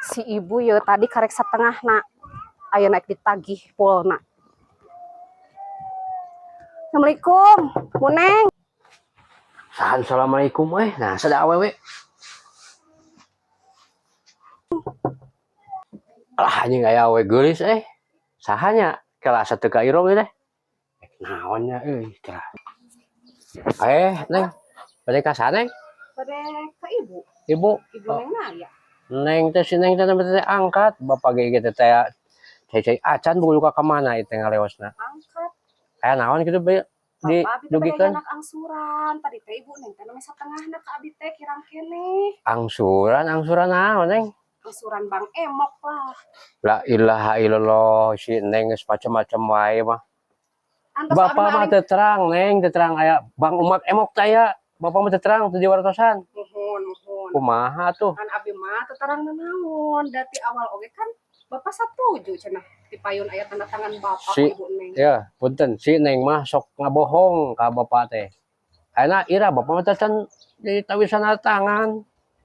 Si ibu ya tadi karek setengah nak. Ayo naik ditagih polna. Assalamualaikum, Muneng. Assalamualaikum nah sada awewe. Alah anjing aya awewe geulis Sahanya kelas 1 ka iro we teh. Naonnya tah. Neng. Bade ka sana, Neng? Bade ke ibu. Ibu. Ibu Neng Naya. Neng teh si Neng teh angkat, bapak ge teh cai acan bulu ka mana itu ngalewasna. Angkat. Aya naon kitu be di dugikeun. Anak angsuran, tadi teh ibu Neng teh satengahna ka abi teh kirang kene. Angsuran naon, Neng? Angsuran Bang Emok lah. La ilaha illallah, si Neng geus macam-macam wae mah. Bapak mah teu terang, Neng, teu terang aya Bang Emok teh aya. Bapak mah teu terang teu diwartosan. Mohon. Kumaha tuh? Kan abi mah teu terang naon, dari awal oge kan Bapak setuju cenah dipayun aya tanda tangan Bapak si, Ibu Neng. Ya, punten si Neng mah sok ngabohong ka Bapak teh. Ayeuna ira Bapak mah teh can ditawisan tangan.